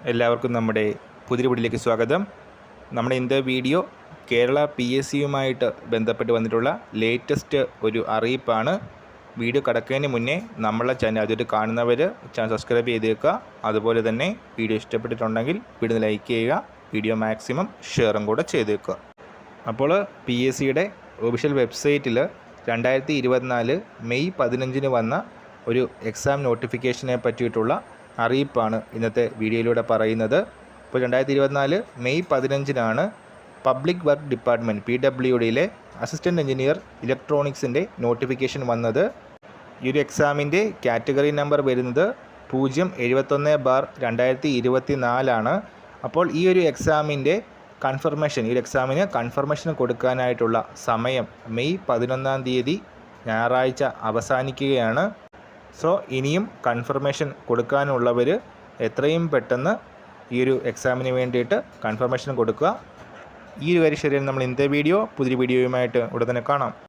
എല്ലാവർക്കും നമ്മുടെ പുതിയ വീഡിയോയിലേക്ക് സ്വാഗതം. നമ്മുടെ ഇന്നത്തെ വീഡിയോ കേരള PSCയുമായിട്ട് ബന്ധപ്പെട്ട് വന്നിട്ടുള്ള ലേറ്റസ്റ്റ് ഒരു അറിയിപ്പാണ്. വീഡിയോ കടക്കുന്നതിന് മുന്നേ നമ്മളെ ചാനൽ ആദ്യമായിട്ട് കാണുന്നവർ ചാനൽ സബ്സ്ക്രൈബ് ചെയ്തേക്കുക. അതുപോലെ തന്നെ വീഡിയോ ഇഷ്ടപ്പെട്ടിട്ടുണ്ടെങ്കിൽ വീഡിയോ ലൈക്ക് ചെയ്യുക, വീഡിയോ മാക്സിമം ഷെയറും കൂടെ ചെയ്തേക്കുക. അപ്പോൾ PSCയുടെ ഒഫീഷ്യൽ വെബ്സൈറ്റിൽ 2024 മെയ് 15 വന്ന ഒരു എക്സാം നോട്ടിഫിക്കേഷനെ പറ്റിയിട്ടുള്ള അറിയിപ്പാണ് ഇന്നത്തെ വീഡിയോയിലൂടെ പറയുന്നത്. ഇപ്പോൾ 2024 മെയ് 15 പബ്ലിക് വർക്ക് ഡിപ്പാർട്ട്മെൻറ്റ് PWDയിലെ അസിസ്റ്റൻറ്റ് എഞ്ചിനീയർ ഇലക്ട്രോണിക്സിൻ്റെ നോട്ടിഫിക്കേഷൻ വന്നത്. ഈ ഒരു എക്സാമിൻ്റെ കാറ്റഗറി നമ്പർ വരുന്നത് 071/2024. അപ്പോൾ ഈ ഒരു എക്സാമിൻ്റെ എക്സാമിന് കൺഫർമേഷൻ കൊടുക്കാനായിട്ടുള്ള സമയം മെയ് 11 ഞായറാഴ്ച അവസാനിക്കുകയാണ്. സോ ഇനിയും കൺഫർമേഷൻ കൊടുക്കാനുള്ളവർ എത്രയും പെട്ടെന്ന് ഈ ഒരു എക്സാമിന് വേണ്ടിയിട്ട് കൺഫർമേഷൻ കൊടുക്കുക. ഈ ഒരു കാര്യം ശരിയാണ്. നമ്മൾ ഇന്നത്തെ വീഡിയോ പുതിയ വീഡിയോയുമായിട്ട് ഉടൻ തന്നെ കാണാം.